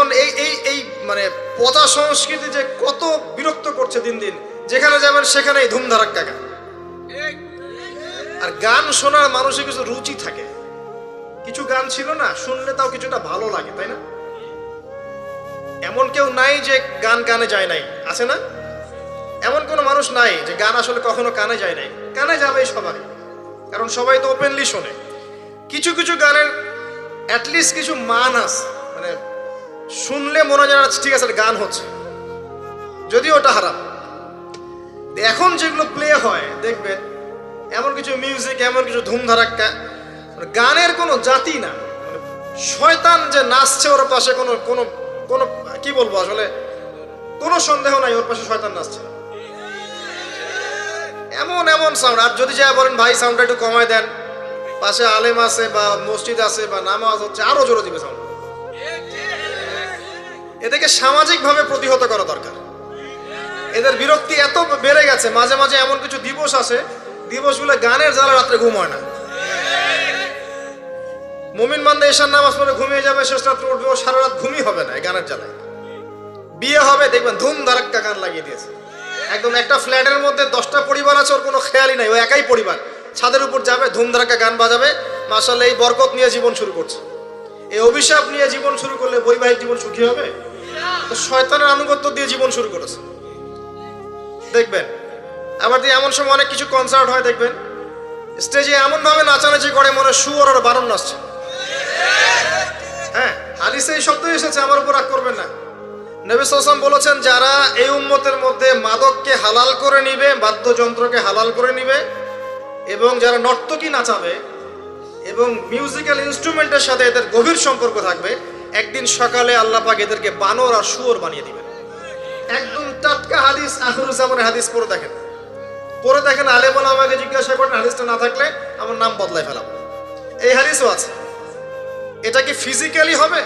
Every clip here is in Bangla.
এখন এই এই এই মানে পচা সংস্কৃতি যে কত বিরক্ত করছে দিন দিন, যেখানে যাবেন সেখানেই ধুমধারাক্কা গান। আর গান শোনার মানুষের কিছু রুচি থাকে, কিছু গান ছিল না শুনলে তাও কিছুটা ভালো লাগে, তাই না? এমন কেউ নাই যে গান কানে যায় নাই, আছে না? এমন কোনো মানুষ নাই যে গান আসলে কখনো কানে যায় নাই। কানে যাবে সবাই, কারণ সবাই তো ওপেনলি শোনে। কিছু কিছু গানের অ্যাটলিস্ট কিছু মান আছে, মানে শুনলে মনে হয় ঠিক আছে গান হচ্ছে, যদিও ওটা হারাম। এখন যেগুলো প্লে হয় দেখবেন এমন কিছু মিউজিক, এমন কিছু ধুমধারাক্কা, গানের কোনো জাতি না, মানে শয়তান যে নাচছে ওর পাশে কোনো কোনো কোনো কি বলবো আসলে কোনো সন্দেহ নাই ওর পাশে শয়তান নাচছে। এমন এমন সাউন্ড, আর যদি যা বলেন ভাই সাউন্ডটা একটু কমায় দেন, পাশে আলেম আছে বা মসজিদ আছে বা নামাজ হচ্ছে, আরো জোরে দিবে সাউন্ড। এদেরকে সামাজিকভাবে প্রতিহত করা দরকার। এদের বিরক্তি এত বেড়ে গেছে, মাঝে মাঝে এমন কিছু দিবস আছে, দিবসগুলো গানের জ্বালা রাত্রে ঘুম হয় না। মুমিন বান্দা এশার নামাজ পড়ে ঘুমিয়ে যাবে, শেষ রাত্রে উঠবে, ও সারা রাত ঘুমই হবে না এই গানের জ্বালায়। বিয়ে হবে দেখবেন ধুম ধারাক্কা গান লাগিয়ে দিয়েছে। একদম একটা ফ্ল্যাটের মধ্যে 10টা পরিবার আছে, ওর কোনো খেয়ালই নাই, ও একাই পরিবার। ছাদের উপর যাবে, ধুম ধারাক্কা গান বাজাবে, মাশাআল্লাহ এই বরকত নিয়ে জীবন শুরু করছে। এই অভিশাপ নিয়ে জীবন শুরু করলে বৈবাহিক জীবন সুখী হবে? তো শয়তানের আনুগত্য দিয়ে জীবন শুরু করেছে দেখবেন। আবার এমন সময় অনেক কিছু কনসার্ট হয় দেখবেন, স্টেজে এমন ভাবে নাচানাচি করে মনে শুয়োর আর বারণ নাচছে। হ্যাঁ, হাদিসে এই শব্দ এসেছে, আমার উপর রাগ করবেন না। নবী সাল্লাল্লাহু আলাইহি ওয়াসাল্লাম বলেছেন, যারা এই উম্মতের মধ্যে মাদককে হালাল করে নিবে, বাদ্যযন্ত্রকে হালাল করে নিবে, এবং যারা নর্তকী নাচাবে এবং মিউজিক্যাল ইনস্ট্রুমেন্টের সাথে এদের গভীর সম্পর্ক থাকবে, একদিন সকালে আল্লাহ পাক এদেরকে বানর আর শুয়োর বানিয়ে দিবেন। একদম টাটকা হাদিস, আখিরুজ্জামানের হাদিস। পড়ে দেখেন, আলেম ওলামাকে জিজ্ঞাসা করেন, হাদিসটা না থাকলে আমার নাম বদলাই ফেলাবো। এই হাদিসও আছে। এটা কি ফিজিক্যালি হবে?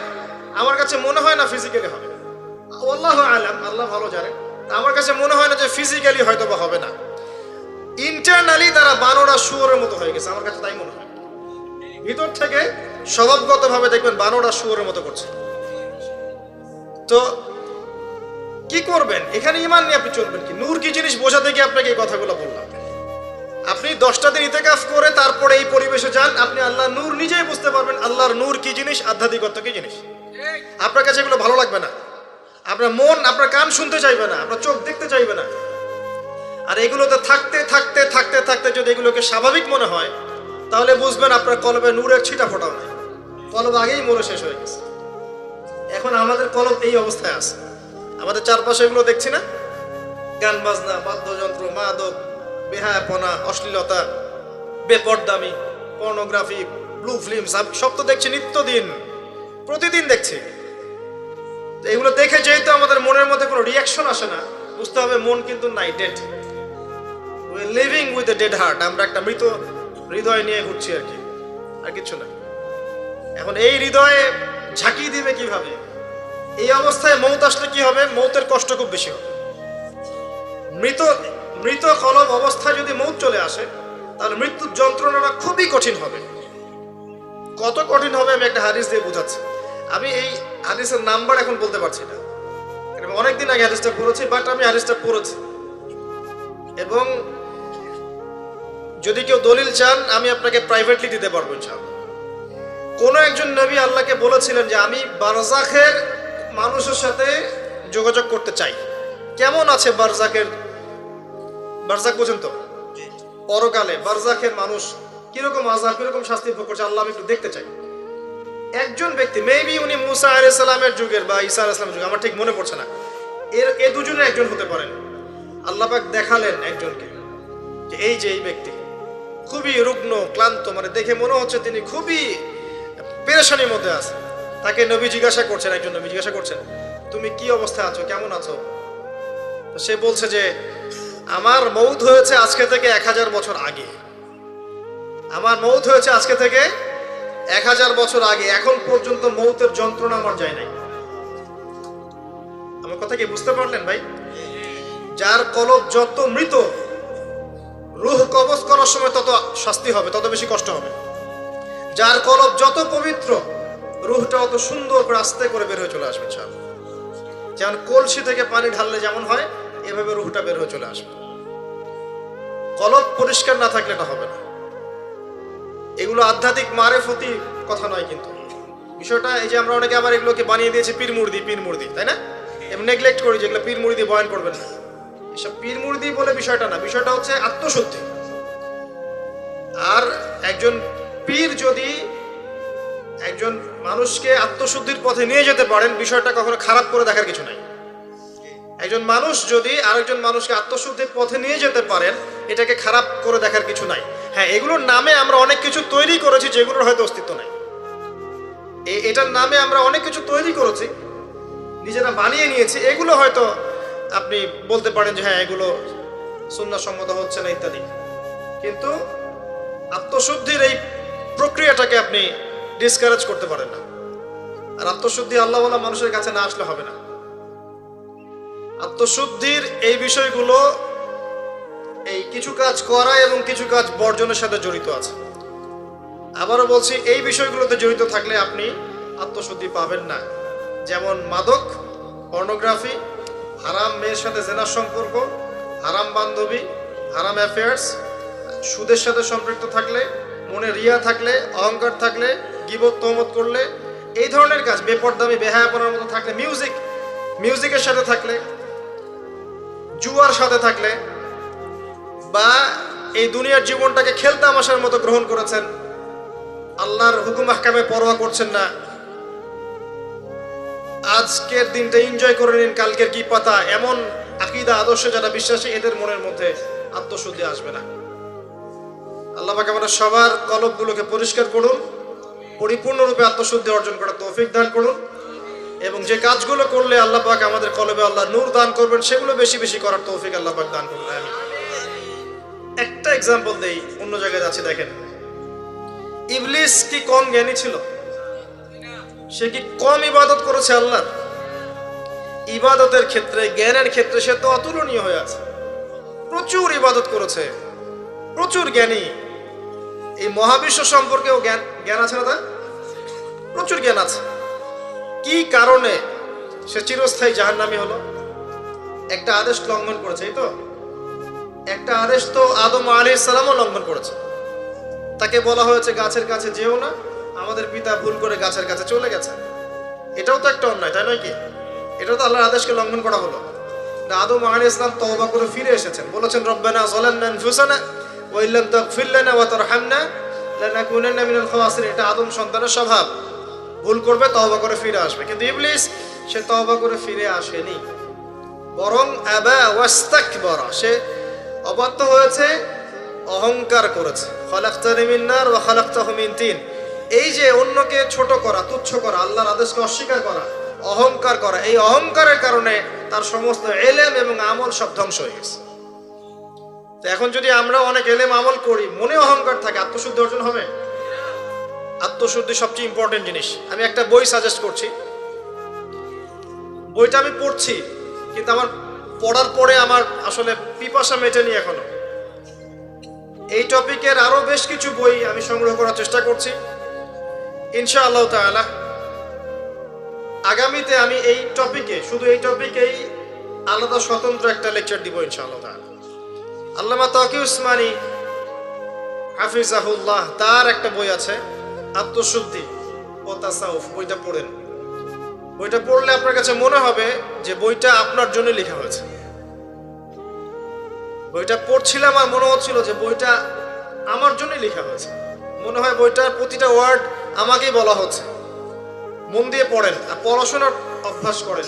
আমার কাছে মনে হয় না ফিজিক্যালি হবে, আল্লাহু আলাম, আল্লাহ ভালো জানেন। আমার কাছে মনে হয় না যে ফিজিক্যালি হয়তো বা হবে না, ইন্টারনালি তারা বানর আর শুয়োরের মতো হয়ে গেছে, আমার কাছে তাই মনে হয়। ভিতর থেকে স্বভাবগতভাবে দেখবেন বানর আর শুয়োরের মতো করছে। তো কি করবেন? এখানে ঈমান নিয়ে আপনি চলবেন কি? নূর কি জিনিস বোঝাতে গিয়ে আপনাকে এই কথাগুলো বললাম। আপনি 10টা দিন ইতিকাফ করে তারপরে এই পরিবেশে যান, আপনি আল্লাহর নূর নিজেই বুঝতে পারবেন, আল্লাহর নূর কি জিনিস, আধ্যাত্মিকত্ব কি জিনিস। আপনার কাছে এগুলো ভালো লাগবে না, আপনার মন, আপনার কান শুনতে চাইবে না, আপনার চোখ দেখতে চাইবে না। আর এগুলোতে থাকতে থাকতে থাকতে থাকতে যদি এগুলোকে স্বাভাবিক মনে হয়, তাহলে বুঝবেন আপনার কলবে নূরের ছিটা ফোটাও নাই, কলব আগেই মনে শেষ হয়ে গেছে। এখন আমাদের কলব এই অবস্থায় আছে। আমাদের চারপাশে এগুলো দেখছি না, গান বাজনা, বাদ্যযন্ত্র, মাদক, বেহায়াপনা, অশ্লীলতা, বেপরদামি, পর্নোগ্রাফি, ব্লু ফিল্ম, সব তো দেখছি নিত্যদিন, প্রতিদিন দেখছি। এগুলো দেখে যেহেতু আমাদের মনের মধ্যে কোনো রিয়াকশন আসে না, বুঝতে হবে মন কিন্তু নাই, dead. We are living with a dead heart. আমরা একটা মৃত হৃদয় নিয়ে ঘুরছি আর কি, আর কিছু না। এখন এই হৃদয়ে ঝাঁকি দিবে কিভাবে? এই অবস্থায় মৌত আসলে কি হবে? মৌতের কষ্ট খুব বেশি হবে। মৃত কলব অবস্থায় যদি মৌত চলে আসে, তাহলে মৃত্যুর যন্ত্রণাটা খুবই কঠিন হবে। কত কঠিন হবে আমি একটা হাদিস দিয়ে বোঝাচ্ছি। আমি এই হাদিসের নাম্বার এখন বলতে পারছি না, অনেকদিন আগে হাদিসটা পড়েছি, বাট আমি হাদিসটা পড়েছি। এবং যদি কেউ দলিল চান আমি আপনাকে প্রাইভেটলি দিতে পারবো ইনশাআল্লাহ। কোন একজন নবী আল্লাহকে বলেছিলেন যে আমি বারজাখের মানুষের সাথে যোগাযোগ করতে চাই। কেমন আছে বারজাখের, বারজাখ পর্যন্ত পরকালে বারজাখের মানুষ কিরকম আযাব, কিরকম শাস্তি ভোগ করছে, আল্লাহ আমি একটু দেখতে চাই। একজন ব্যক্তি, মেবি উনি মুসা আলাইহিস সালামের যুগের বা ঈসা আলাইহিস সালামের যুগের, আমার ঠিক মনে পড়ছে না, এ দুজনের একজন হতে পারেন। আল্লাহ পাক দেখালেন একজনকে যে এই ব্যক্তি খুবই রুগ্ন, ক্লান্ত, মানে দেখে মনে হচ্ছে তিনি খুবই পেরেশানির মধ্যে আছে। তাকে নবী জিজ্ঞাসা করছেন, একজন নবী জিজ্ঞাসা করছেন, তুমি কি অবস্থায় আছো, কেমন আছো? তো সে বলছে যে আমার মৌত হয়েছে আজকে থেকে 1000 বছর আগে। আমার মৌত হয়েছে আজকে থেকে 1000 বছর আগে, এখন পর্যন্ত মৌতের যন্ত্রণা আমার যায় নাই। আমার কথা কি বুঝতে পারলেন ভাই? যার কলব যত মৃত, রূহ কবজ করার সময় তত শাস্তি হবে, তত বেশি কষ্ট হবে। যার কলব যত পবিত্র, রুহটা অত সুন্দর করে আস্তে করে বের হয়ে চলে আসবে ইনশাআল্লাহ। যেমন কলসি থেকে পানি ঢাললে যেমন হয়, এভাবে রুহটা বের হয়ে চলে আসবে। কলব পরিষ্কার না থাকলে এটা হবে না। এগুলো আধ্যাত্মিক মারেফতি কথা নয়, কিন্তু বিষয়টা এই যে আমরা অনেকে আবার এগুলোকে বানিয়ে দিয়েছি পীর মুর্দি, তাই না? এবং নেগলেক্ট করি যেগুলো পীর মুর্দি বয়ান করবেন না, এসব পীর মুর্দি বলে বিষয়টা না। বিষয়টা হচ্ছে আত্মশুদ্ধি। আর একজন পীর যদি একজন মানুষকে আত্মশুদ্ধির পথে নিয়ে যেতে পারেন, বিষয়টা কখনো খারাপ করে দেখার কিছু নাই। একজন মানুষ যদি আরেকজন মানুষকে আত্মশুদ্ধির পথে নিয়ে যেতে পারেন, এটাকে খারাপ করে দেখার কিছু নাই। হ্যাঁ, এগুলোর নামে আমরা অনেক কিছু তৈরি করেছি যেগুলোর হয়তো অস্তিত্ব নাই। এটার নামে আমরা অনেক কিছু তৈরি করেছি, নিজেরা বানিয়ে নিয়েছি। এগুলো হয়তো আপনি বলতে পারেন যে হ্যাঁ, এগুলো সুন্নাহ সম্মত হচ্ছে না ইত্যাদি, কিন্তু আত্মশুদ্ধির এই প্রক্রিয়াটাকে আপনি ডিসকারেজ করতে পারেন না। আর আত্মশুদ্ধি আল্লাহওয়ালা মানুষের কাছে না আসলে হবে না। আত্মশুদ্ধির এই বিষয়গুলো এই কিছু কাজ করা এবং কিছু কাজ বর্জনের সাথে জড়িত আছে। আবারও বলছি, এই বিষয়গুলোতে জড়িত থাকলে আপনি আত্মশুদ্ধি পাবেন না। যেমন মাদক, পর্নোগ্রাফি, হারাম মেয়ের সাথে জেনার সম্পর্ক, হারাম বান্ধবী, হারাম অ্যাফেয়ার্স, সুদের সাথে সম্পৃক্ত থাকলে, মনে রিয়া থাকলে, অহংকার থাকলে, গীবত তহমত করলে, এই ধরনের কাজ, বেপরদামি বেহায়াপনার মতো থাকলে, মিউজিকের সাথে থাকলে, জুয়ার সাথে থাকলে, বা এই দুনিয়ার জীবনটাকে খেলতামাশার মতো গ্রহণ করেছেন, আল্লাহর হুকুম আহকামে পরোয়া করছেন না, আজকের দিনটা এনজয় করে নিন, কালকের কি পাতা, এমন আকীদা আদর্শে যারা বিশ্বাসী, এদের মনের মধ্যে আত্মশুদ্ধি আসবে না। আল্লাহ পাক আমাদের সবার কলবগুলোকে পরিষ্কার করুন, পরিপূর্ণরূপে আত্মশুদ্ধি অর্জন করার তৌফিক দান করুন, এবং যে কাজগুলো করলে আল্লাহ পাক আমাদের কলবে আল্লাহ নূর দান করবেন, সেগুলো বেশি বেশি করার তৌফিক আল্লাহ পাক দান করুন। আমিন। একটা এক্সাম্পল দেই, অন্য জায়গায় যাচ্ছি। দেখেন, ইবলিস কি কম জ্ঞানী ছিল? সে কি কম ইবাদত করেছে আল্লাহর? ইবাদতের ক্ষেত্রে, জ্ঞানের ক্ষেত্রে সে তো অতুলনীয় হয়ে আছে। প্রচুর ইবাদত করেছে, প্রচুর জ্ঞানী। এই মহাবিশ্ব সম্পর্কেও জ্ঞান আছে না? তার প্রচুর জ্ঞান আছে। কি কারণে সে চিরস্থায়ী জাহান্নামী হলো? একটা আদেশ লঙ্ঘন করেছে। এই তো একটা আদেশ তো আদম আলাইহিস সালামও লঙ্ঘন করেছে। তাকে বলা হয়েছে গাছের কাছে যেও না, আমাদের পিতা ভুল করে গাছের কাছে চলে গেছে। এটাও তো একটা অন্যায়, তাই নয় কি? এটাও তো আল্লাহর আদেশকে লঙ্ঘন করা হলো। আদম আলাইহিস সালাম তওবা করে ফিরে এসেছেন, বলেছেন রব্বানা যালামনা আনফুসানা ওয়া ইল্লাম তাগফির লানা ওয়া তারহামনা লানাকুনান্না মিনাল খাসিরিন। এটা আদম সন্তানের স্বভাব, ভুল করবে, তওবা করে ফিরে আসবে। কিন্তু ইবলিস, সে তওবা করে ফিরে আসেনি, বরং আবা ওয়াস্তাকবারা, সে অবাধ্য হয়েছে, অহংকার করেছে। খালাকতানি মিন নার ওয়া খালাকতাহু মিন তিন। এই যে অন্যকে ছোট করা, তুচ্ছ করা, আল্লাহর আদেশকে অস্বীকার করা, অহংকার করা, এই অহংকারের কারণে তার সমস্ত এলেম এবং আমল সব ধ্বংস হয়ে গেছে। তো এখন যদি আমরা অনেক এলেম আমল করি, মনে অহংকার থাকে, আত্মশুদ্ধি অর্জন হবে? আত্মশুদ্ধি সবচেয়ে ইম্পর্টেন্ট জিনিস। আমি একটা বই সাজেস্ট করছি, বইটা আমি পড়ছি, কিন্তু আমার পড়ার পরে আমার আসলে পিপাসা মেটেনি এখনো। এই টপিকের আরো বেশ কিছু বই আমি সংগ্রহ করার চেষ্টা করছি। ইনশাআল্লাহ তাআলা আগামীতে আমি এই টপিকে, শুধু এই টপিকেই আলাদা স্বতন্ত্র একটা লেকচার দিব ইনশাআল্লাহ তাআলা। আল্লামা তাকি উসমানী হাফিজাহুল্লাহ, তার একটা বই আছে আত্মশুদ্ধি ও তাসাউফ। বইটা পড়েন। বইটা পড়লে আপনার কাছে মনে হবে যে বইটা আপনার জন্য লেখা হয়েছে। বইটা পড়ছিলাম আর মনে হচ্ছিল যে বইটা আমার জন্যই লেখা হয়েছে। মনে হয় বইটার প্রতিটা ওয়ার্ড আমাকেই বলা হচ্ছে। মন দিয়ে পড়েন আর পড়াশোনার অভ্যাস করেন।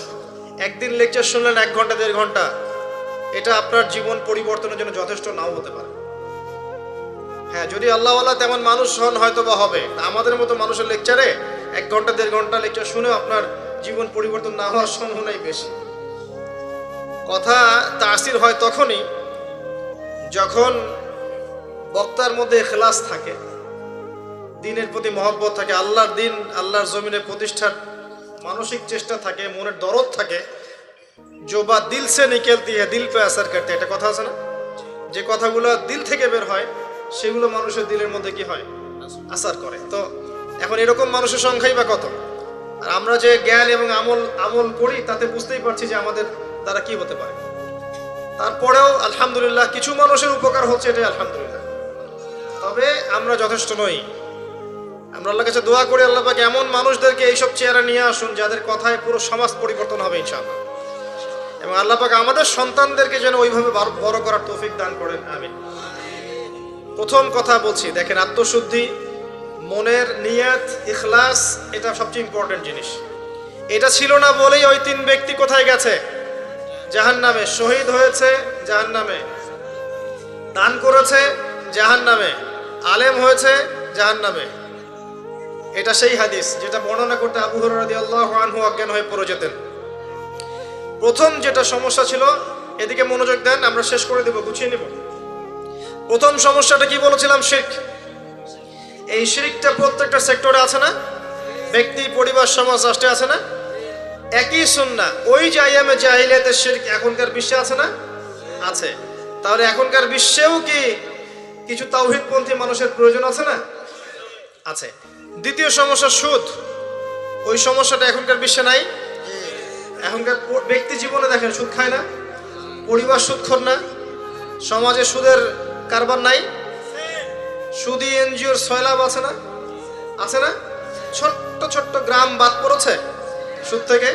একদিন লেকচার শুনলেন 1 ঘন্টা 1.5 ঘন্টা, এটা আপনার জীবন পরিবর্তনের জন্য যথেষ্ট নাও হতে পারে। হ্যাঁ, যদি আল্লাহওয়ালা তেমন মানুষ হন হয়তো বা হবে। আমাদের মতো মানুষের লেকচারে 1 ঘন্টা 1.5 ঘন্টা লেকচার শুনেও আপনার জীবন পরিবর্তন না হওয়ার সম্ভাবনাই বেশি। কথা তাসির হয় তখনই যখন বক্তার মধ্যে ইখলাস থাকে, দিনের প্রতি মহব্বত থাকে, আল্লাহর দিন, আল্লাহর জমিনে প্রতিষ্ঠার মানসিক চেষ্টা থাকে, মনের দরদ থাকে। जो बात दिल से निकलती है दिल पे असर करती है, এটা কথা আছে না? যে কথাগুলো দিল থেকে বের হয় সেগুলো মানুষের দিলের মধ্যে কি হয়? আসার করে। তো এখন এরকম মানুষের সংখ্যাই বা কত? আর আমরা যে জ্ঞান এবং আমল আমল করি তাতে বুঝতেই পারছি যে আমাদের দ্বারা কি হতে পারে। তারপরেও আলহামদুলিল্লাহ কিছু মানুষের উপকার হচ্ছে, এটাই আলহামদুলিল্লাহ। তবে আমরা যথেষ্ট নই। আমরা আল্লাহর কাছে দোয়া করি আল্লাহ পাক এমন মানুষদেরকে এইসব চেয়ারে নিয়ে আসুন যাদের কথায় পুরো সমাজ পরিবর্তন হবে ইনশাআল্লাহ, এবং আল্লাহ পাক আমাদের সন্তানদেরকে যেন ওইভাবে বড় করার তৌফিক দান করেন, আমিন। প্রথম কথা বলছি, দেখেন, আত্মশুদ্ধি, মনের নিয়াত, ইখলাস, এটা সবচেয়ে ইম্পর্টেন্ট জিনিস। এটা ছিল না বলেই ওই 3 ব্যক্তি কোথায় গেছে? জাহান্নামে। শহীদ হয়েছে জাহান্নামে, দান করেছে জাহান্নামে, আলেম হয়েছে জাহান্নামে। এটা সেই হাদিস যেটা বর্ণনা করতে আবু হুরায়রা রাদিয়াল্লাহু আনহু অজ্ঞান হয়ে পড়ে যেতেন। প্রথম যেটা সমস্যা ছিল, এদিকে মনোযোগ দেন, আমরা শেষ করে দেব, গুছিয়ে নেব। প্রথম সমস্যাটা কি বলেছিলাম? শিরক। এই শিরকটা প্রত্যেকটা সেক্টরে আছে না? ব্যক্তি, পরিবার, সমাজ, রাষ্ট্রে আছে না? একই সুন্নাহ। ওই যে আইয়ামে জাহিলিয়াতের শিরক এখনকার বিশ্বে আছে না? আছে। তাহলে এখনকার বিশ্বেও কি কিছু তাওহীদপন্থী মানুষের প্রয়োজন আছে না? আছে। দ্বিতীয় সমস্যা সুদ। ওই সমস্যাটা এখনকার বিশ্বে নাই? এখনকার ব্যক্তি জীবনে দেখেন সুদ খায় না, পরিবার সুদখোর না, সমাজে সুদের কারবার নাই, সুদী এনজিওর সয়লাভ আছে না? আছে না? ছোট্ট ছোট্ট গ্রাম বাদ পড়েছে সুদ থেকে,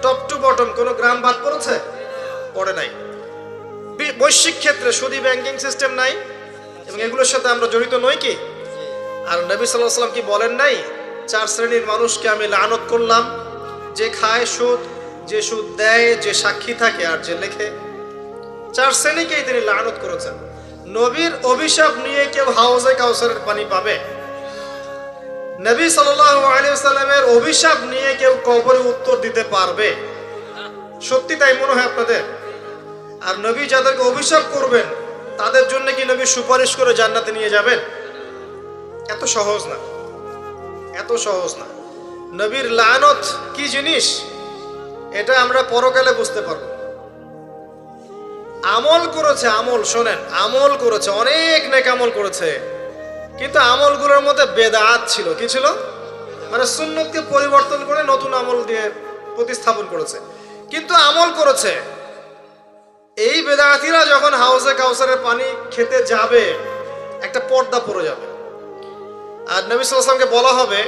টপ টু বটম কোনো গ্রাম বাদ পড়েছে? পড়ে নাই। বৈশ্বিক ক্ষেত্রে সুদী ব্যাংকিং সিস্টেম নাই, এবং এগুলোর সাথে আমরা জড়িত নই কি? আর নবী সাল্লাল্লাহু আলাইহি ওয়াসাল্লাম কি বলেন নাই, 4 শ্রেণীর মানুষকে আমি লানত করলাম, যে খায় সুদ, যে সুদ দেয়, যে সাক্ষী থাকে, আর যে লেখে। 4 শ্রেণীকেই তিনি লানত করেছেন। নবীর অভিশাপ নিয়ে কেউ হাউজে কাউসারের পানি পাবে? নবী সাল্লাল্লাহু আলাইহি ওয়াসাল্লামের অভিশাপ নিয়ে কেউ কবরে উত্তর দিতে পারবে? সত্যি তাই মনে হয় আপনাদের? আর নবী যাদেরকে অভিশাপ করবেন তাদের জন্য কি নবী সুপারিশ করে জান্নাতে নিয়ে যাবেন? এত সহজ না, এত সহজ না। নবীর লানত কি জিনিস এটা আমরা পরকালে বুঝতে পারবো। আমল করেছে, আমল শোনেন, আমল করেছে, অনেক নেক আমল করেছে, কিন্তু আমলগুলোর মধ্যে বেদাত ছিল। কি ছিল? মানে সুন্নতকে পরিবর্তন করে নতুন আমল দিয়ে প্রতিস্থাপন করেছে, কিন্তু আমল করেছে। এই বেদাতিরা যখন হাউজে কাউসারের পানি খেতে যাবে, একটা পর্দা পড়ে যাবে, আর নবী সাল্লাল্লাহু আলাইহি ওয়াসাল্লামকে বলা হবে,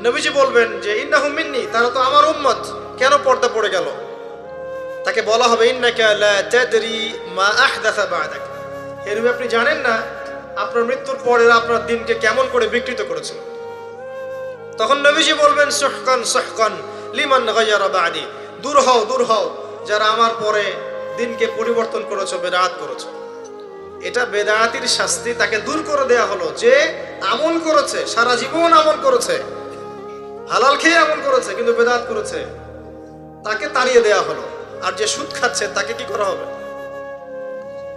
নবীজি বলবেন যে ইন্নাহুম মিন্নি, তারা তো আমার উম্মত, কেন পর্দা পড়ে গেল? তাকে বলা হবে ইন্নাকা লা তাদরি মা আহদাসা বা'দাক, হে নবী আপনি জানেন না আপনার মৃত্যুর পরে আপনার দিনকে কেমন করে বিকৃত করেছে। তখন নবীজি বলবেন সুহকান সুহকান লিমান গায়্যারা বা'দি, দূর হও, দূর হও যারা আমার পরে দিনকে পরিবর্তন করেছো, বেদাত করেছো। এটা বেদাতির শাস্তি, তাকে দূর করে দেয়া হলো। যে আমল করেছে, সারা জীবন আমল করেছে, হালাল খেয়ে আমল করেছে, কিন্তু বেদাত করেছে, তাকে তাড়িয়ে দেয়া হলো। আর যে সুদ খাচ্ছে তাকে কি করা হবে?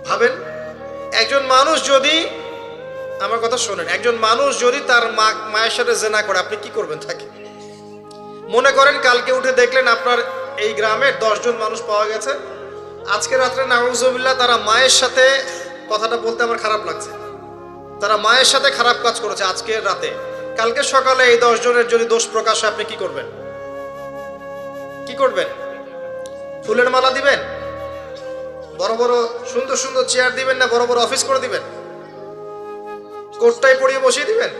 ভাবেন, একজন মানুষ যদি, আমার কথা শোনেন, একজন মানুষ যদি তার মায়ের সাথে জেনা করে, আপনি কি করবেন তাকে? মনে করেন কালকে উঠে দেখলেন আপনার এই গ্রামের 10 জন মানুষ পাওয়া গেছে, আজকে রাত্রে নাউজুবিল্লাহ তারা মায়ের সাথে, কথাটা বলতে আমার খারাপ লাগছে, তারা মায়ের সাথে খারাপ কাজ করেছে আজকে রাতে। কালকে সকালে এই 10 জনের যদি দোষ প্রকাশ হয়, আপনি কি করবেন? কি করবেন? ফুলের মালা দিবেন? বড় বড় সুন্দর সুন্দর চেয়ার দিবেন, না বড় বড় অফিস করে দিবেন? কোটটাই পরিয়ে বসিয়ে দিবেন?